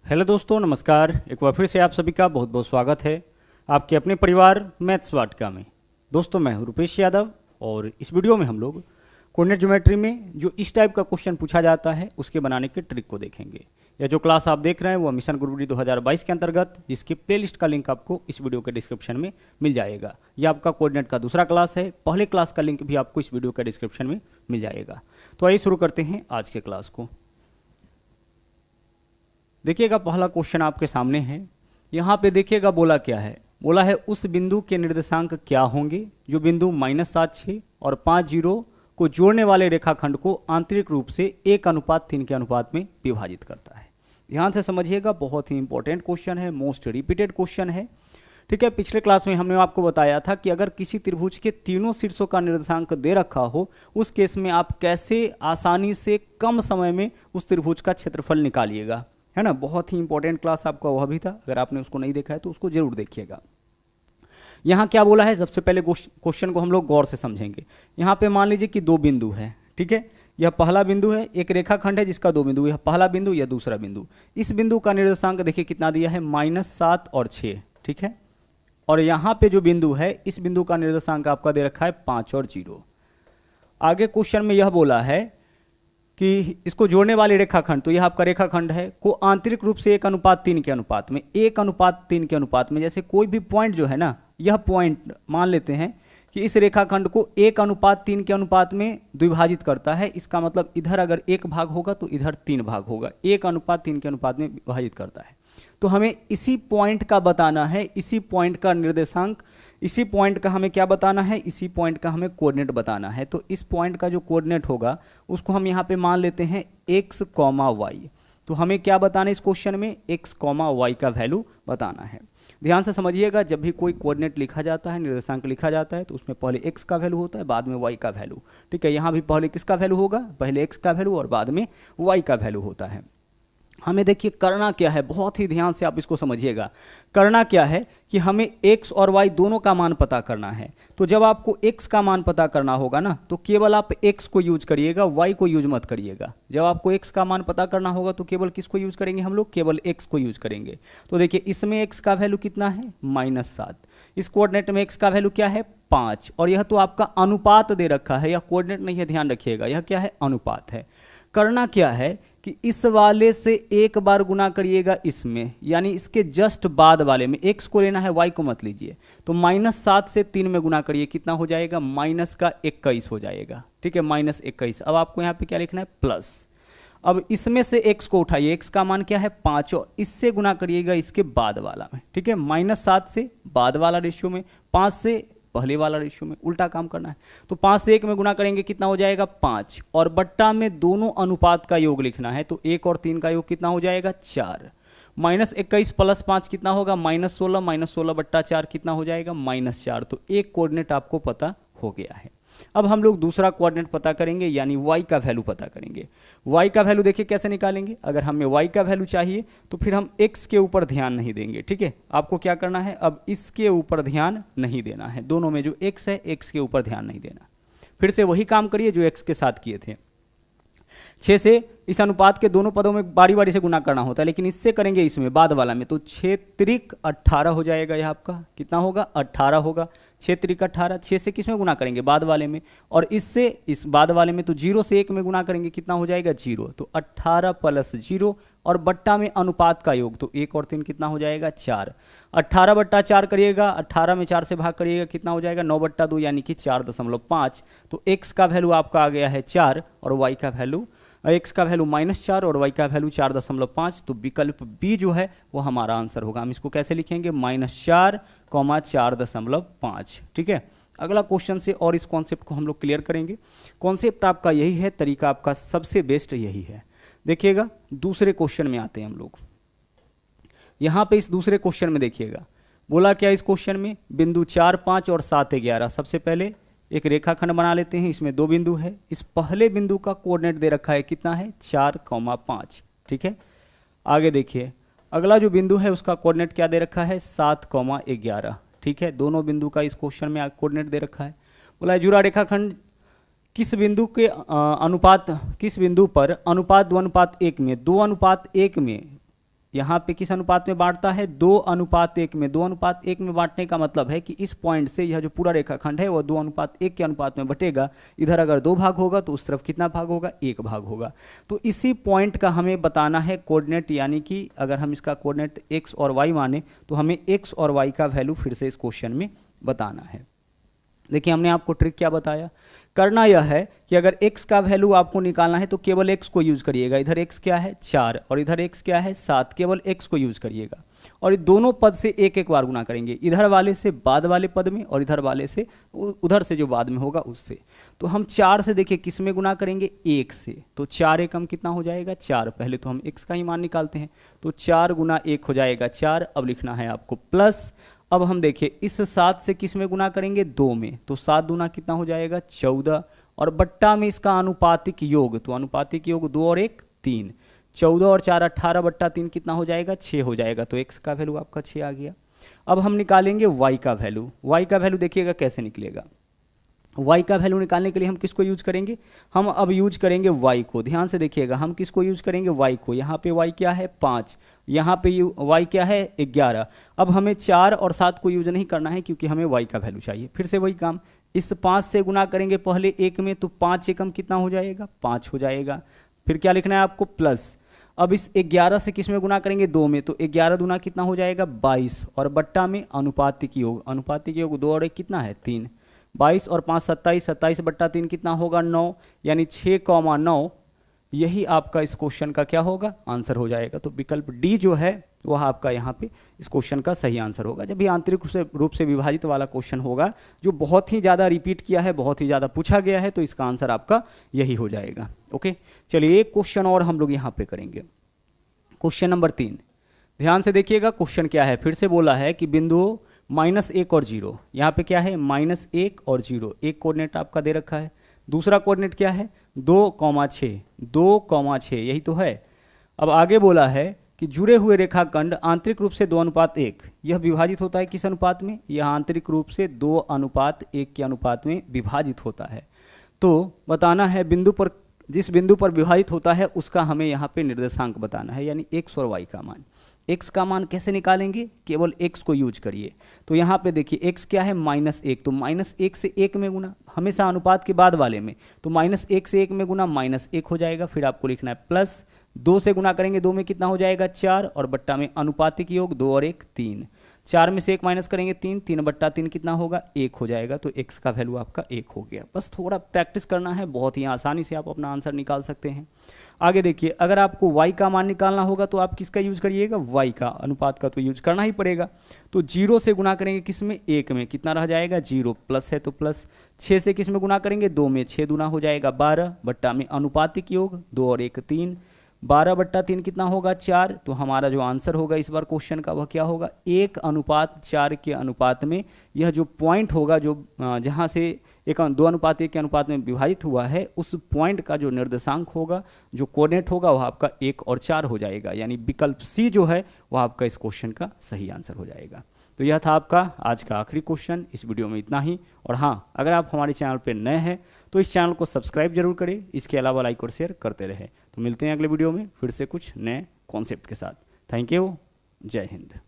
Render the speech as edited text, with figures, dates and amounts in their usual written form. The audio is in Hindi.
हेलो दोस्तों, नमस्कार। एक बार फिर से आप सभी का बहुत बहुत स्वागत है आपके अपने परिवार मैथ्स वाटिका में। दोस्तों, मैं हूं रुपेश यादव और इस वीडियो में हम लोग कोऑर्डिनेट ज्योमेट्री में जो इस टाइप का क्वेश्चन पूछा जाता है उसके बनाने के ट्रिक को देखेंगे। यह जो क्लास आप देख रहे हैं वो मिशन गुरुकुल 2022 के अंतर्गत, जिसकी प्लेलिस्ट का लिंक आपको इस वीडियो के डिस्क्रिप्शन में मिल जाएगा। यह आपका कोऑर्डिनेट का दूसरा क्लास है। पहले क्लास का लिंक भी आपको इस वीडियो के डिस्क्रिप्शन में मिल जाएगा। तो आइए शुरू करते हैं आज के क्लास को। देखिएगा, पहला क्वेश्चन आपके सामने है। यहाँ पे देखिएगा बोला क्या है। बोला है उस बिंदु के निर्देशांक क्या होंगे जो बिंदु -7, 6 और 5, 0 को जोड़ने वाले रेखाखंड को आंतरिक रूप से 1:3 के अनुपात में विभाजित करता है। ध्यान से समझिएगा, बहुत ही इंपॉर्टेंट क्वेश्चन है, मोस्ट रिपीटेड क्वेश्चन है। ठीक है, पिछले क्लास में हमने आपको बताया था कि अगर किसी त्रिभुज के तीनों शीर्षों का निर्देशांक दे रखा हो, उस केस में आप कैसे आसानी से कम समय में उस त्रिभुज का क्षेत्रफल निकालिएगा, है ना। बहुत ही इंपॉर्टेंट क्लास आपका वह भी था। अगर आपने उसको नहीं देखा है तो उसको जरूर देखिएगा। यहाँ क्या बोला है, सबसे पहले क्वेश्चन को हम लोग गौर से समझेंगे। यहाँ पे मान लीजिए कि दो बिंदु है, ठीक है। यह पहला बिंदु है, एक रेखाखंड है जिसका दो बिंदु, यह पहला बिंदु, यह दूसरा बिंदु। इस बिंदु का निर्देशांक देखिए कितना दिया है, -7 और 6, ठीक है। और यहाँ पे जो बिंदु है, इस बिंदु का निर्देशांक आपका दे रखा है 5 और 0। आगे क्वेश्चन में यह बोला है कि इसको जोड़ने वाले रेखाखंड, तो यह आपका रेखाखंड है, को आंतरिक रूप से 1:3 के अनुपात में, 1:3 के अनुपात में, जैसे कोई भी पॉइंट जो है ना, यह पॉइंट मान लेते हैं कि इस रेखाखंड को 1:3 के अनुपात में द्विभाजित करता है। इसका मतलब इधर अगर 1 भाग होगा तो इधर 3 भाग होगा, 1:3 के अनुपात में विभाजित करता है। तो हमें इसी पॉइंट का बताना है, इसी पॉइंट का निर्देशांक, इसी पॉइंट का हमें क्या बताना है, इसी पॉइंट का हमें कोऑर्डिनेट बताना है। तो इस पॉइंट का जो कोऑर्डिनेट होगा उसको हम यहाँ पे मान लेते हैं x, y। तो हमें क्या बताना है इस क्वेश्चन में, x, y का वैल्यू बताना है। ध्यान से समझिएगा, जब भी कोई कोऑर्डिनेट लिखा जाता है, निर्देशांक लिखा जाता है, तो उसमें पहले x का वैल्यू होता है, बाद में y का वैल्यू, ठीक है। यहाँ भी पहले किसका वैल्यू होगा, पहले x का वैल्यू और बाद में y का वैल्यू होता है। हमें देखिए करना क्या है, बहुत ही ध्यान से आप इसको समझिएगा। करना क्या है कि हमें x और y दोनों का मान पता करना है। तो जब आपको x का मान पता करना होगा ना, तो केवल आप x को यूज करिएगा, y को यूज मत करिएगा। जब आपको x का मान पता करना होगा तो केवल किसको यूज करेंगे हम लोग, केवल x को यूज करेंगे। तो देखिए इसमें x का वैल्यू कितना है, -7। इस कोऑर्डिनेट में x का वैल्यू क्या है, 5। और यह तो आपका अनुपात दे रखा है, यह कोऑर्डिनेट नहीं है, ध्यान रखिएगा, यह क्या है, अनुपात है। करना क्या है कि इस वाले से एक बार गुना करिएगा इसमें, यानी इसके जस्ट बाद वाले में। x को लेना है, y को मत लीजिए। तो -7 से 3 में गुना करिए, कितना हो जाएगा, -21 हो जाएगा, ठीक है, -21। अब आपको यहाँ पे क्या लिखना है, प्लस। अब इसमें से x को उठाइए, x का मान क्या है, 5, और इससे गुना करिएगा इसके बाद वाला में, ठीक है। -7 से बाद वाला रेशियो में, 5 से पहले वाला रेशियो में, उल्टा काम करना है। तो 5 से 1 में गुना करेंगे, कितना हो जाएगा, 5, और बट्टा में दोनों अनुपात का योग लिखना है। तो 1 और 3 का योग कितना हो जाएगा, 4। -21 + 5 कितना होगा, -16, -16/4 कितना हो जाएगा, -4। तो एक कोऑर्डिनेट आपको पता हो गया है। अब हम लोग दूसरा कोऑर्डिनेट पता करेंगे, यानी y का वैल्यू पता करेंगे। y का वैल्यू देखिए कैसे निकालेंगे। अगर हमें y का वैल्यू चाहिए तो फिर हम x के ऊपर ध्यान नहीं देंगे, ठीक है। आपको क्या करना है, अब इसके ऊपर ध्यान नहीं देना है, दोनों में जो x है, x के ऊपर ध्यान नहीं देना। फिर से वही काम करिए जो x के साथ किए थे। 6 से इस अनुपात के दोनों पदों में बारी बारी से गुना करना होता है, लेकिन इससे करेंगे इसमें बाद वाला में। तो 6 त्रिक 18 हो जाएगा, यह आपका कितना होगा, 18 होगा। 6 त्रिक 18, 6 से किस में गुना करेंगे, बाद वाले में, और इससे इस बाद वाले में, तो 0 से 1 में गुना करेंगे, कितना हो जाएगा, 0। तो 18 + 0, और बट्टा में अनुपात का योग, तो 1 और 3 कितना हो जाएगा, 4। 18/4 करिएगा, 18 में 4 से भाग करिएगा, कितना हो जाएगा, 9/2, यानी कि 4.5। तो x का वैल्यू आपका आ गया है 4, और y का वैल्यू, x का वैल्यू -4 और y का वैल्यू 4.5। तो विकल्प बी जो है वो हमारा आंसर होगा। हम इसको कैसे लिखेंगे, -4, 4.5, ठीक है। अगला क्वेश्चन से और इस कॉन्सेप्ट को हम लोग क्लियर करेंगे। कॉन्सेप्ट आपका यही है, तरीका आपका सबसे बेस्ट यही है। देखिएगा, दूसरे क्वेश्चन में आते हैं हम लोग। यहाँ पे इस दूसरे क्वेश्चन में देखिएगा, बोला क्या इस क्वेश्चन में, बिंदु 4, 5 और 7, 11। सबसे पहले एक रेखाखंड बना लेते हैं, इसमें दो बिंदु है। इस पहले बिंदु का कोऑर्डिनेट दे रखा है, कितना है, 4, 5, ठीक है। आगे देखिए, अगला जो बिंदु है उसका कोऑर्डिनेट क्या दे रखा है, 7, 11, ठीक है। दोनों बिंदु का इस क्वेश्चन में कोऑर्डिनेट दे रखा है। बोला है जुड़ा रेखाखंड किस बिंदु के किस बिंदु पर अनुपात 2:1 में 2:1 में यहाँ पे किस अनुपात में बांटता है, 2:1 में। 2:1 में बांटने का मतलब है कि इस पॉइंट से यह जो पूरा रेखाखंड है वो 2:1 के अनुपात में बटेगा। इधर अगर 2 भाग होगा तो उस तरफ कितना भाग होगा, 1 भाग होगा। तो इसी पॉइंट का हमें बताना है कोऑर्डिनेट, यानी कि अगर हम इसका कोऑर्डिनेट x और y माने तो हमें x और y का वैल्यू फिर से इस क्वेश्चन में बताना है। देखिए हमने आपको ट्रिक क्या बताया, करना यह है कि अगर x का वैल्यू आपको निकालना है तो केवल x को यूज करिएगा। इधर x क्या है 4 और इधर x क्या है 7, केवल x को यूज करिएगा और दोनों पद से एक एक बार गुना करेंगे, इधर वाले से बाद वाले पद में और इधर वाले से उधर से जो बाद में होगा उससे। तो हम 4 से देखिए किस में गुना करेंगे, 1 से। तो 4 एकम कितना हो जाएगा 4। पहले तो हम x का ही मान निकालते हैं, तो 4 गुना 1 हो जाएगा 4। अब लिखना है आपको प्लस। अब हम देखिए इस 7 से किस में गुना करेंगे, 2 में। तो 7 दूना कितना हो जाएगा 14 और बट्टा में इसका अनुपातिक योग, तो अनुपातिक योग 2 और 1 3। 14 और 4 18 बट्टा 3 कितना हो जाएगा 6 हो जाएगा। तो x का वैल्यू आपका 6 आ गया। अब हम निकालेंगे y का वैल्यू। y का वैल्यू देखिएगा कैसे निकलेगा। y का वैल्यू निकालने के लिए हम किसको यूज करेंगे, हम अब यूज करेंगे y को। ध्यान से देखिएगा हम किसको यूज करेंगे, y को। यहाँ पे y क्या है 5, यहाँ पे y क्या है 11। अब हमें 4 और 7 को यूज नहीं करना है क्योंकि हमें y का वैल्यू चाहिए। फिर से वही काम, इस 5 से गुना करेंगे पहले 1 में, तो 5 एकम कितना हो जाएगा 5 हो जाएगा। फिर क्या लिखना है आपको प्लस। अब इस 11 से किस में गुना करेंगे 2 में, तो 11 दूना कितना हो जाएगा 22 और बट्टा में अनुपातिक योग, अनुपातिक योग 2 और 1 कितना है 3। 22 और 5 27, 27 बट्टा 3 कितना होगा 9, यानी 6,9। यही आपका इस क्वेश्चन का क्या होगा आंसर हो जाएगा। तो विकल्प डी जो है वह आपका यहाँ पे इस क्वेश्चन का सही आंसर होगा। जब भी आंतरिक रूप से विभाजित वाला क्वेश्चन होगा जो बहुत ही ज़्यादा रिपीट किया है, बहुत ही ज़्यादा पूछा गया है, तो इसका आंसर आपका यही हो जाएगा। ओके, चलिए एक क्वेश्चन और हम लोग यहाँ पे करेंगे। क्वेश्चन नंबर 3, ध्यान से देखिएगा क्वेश्चन क्या है। फिर से बोला है कि बिंदुओं -1 और 0, यहाँ पे क्या है -1 और 0, एक कोऑर्डिनेट आपका दे रखा है। दूसरा कोऑर्डिनेट क्या है 2,6, 2,6 यही तो है। अब आगे बोला है कि जुड़े हुए रेखाखंड आंतरिक रूप से 2:1, यह विभाजित होता है किस अनुपात में, यह आंतरिक रूप से 2:1 के अनुपात में विभाजित होता है। तो बताना है बिंदु पर, जिस बिंदु पर विभाजित होता है उसका हमें यहाँ पे निर्देशांक बताना है, यानी x और y का मान। x का मान कैसे निकालेंगे, केवल x को यूज करिए। तो यहाँ पे देखिए x क्या है -1, तो -1 से 1 में गुना, हमेशा अनुपात के बाद वाले में, तो -1 से 1 में गुना -1 हो जाएगा। फिर आपको लिखना है प्लस, 2 से गुना करेंगे 2 में कितना हो जाएगा 4 और बट्टा में अनुपातिक योग 2 और 1 3। 4 में से 1 माइनस करेंगे 3, 3 बट्टा 3 कितना होगा 1 हो जाएगा। तो x का वैल्यू आपका 1 हो गया। बस थोड़ा प्रैक्टिस करना है, बहुत ही आसानी से आप अपना आंसर निकाल सकते हैं। आगे देखिए, अगर आपको y का मान निकालना होगा तो आप किसका यूज करिएगा, y का, अनुपात का तो यूज करना ही पड़ेगा। तो 0 से गुना करेंगे किस में 1 में, कितना रह जाएगा 0, प्लस है तो प्लस। 6 से किस में गुना करेंगे 2 में, 6 दूना हो जाएगा 12 बट्टा में अनुपातिक योग 2 और 1 3। 12 बट्टा 3 कितना होगा 4। तो हमारा जो आंसर होगा इस बार क्वेश्चन का वह क्या होगा 1:4 के अनुपात में। यह जो पॉइंट होगा, जो जहाँ से 2:1 के अनुपात में विभाजित हुआ है, उस पॉइंट का जो निर्देशांक होगा, जो कोऑर्डिनेट होगा, वह आपका 1 और 4 हो जाएगा। यानी विकल्प सी जो है वह आपका इस क्वेश्चन का सही आंसर हो जाएगा। तो यह था आपका आज का आखिरी क्वेश्चन। इस वीडियो में इतना ही। और हाँ, अगर आप हमारे चैनल पर नए हैं तो इस चैनल को सब्सक्राइब जरूर करें। इसके अलावा लाइक और शेयर करते रहें। तो मिलते हैं अगले वीडियो में फिर से कुछ नए कॉन्सेप्ट के साथ। थैंक यू, जय हिंद।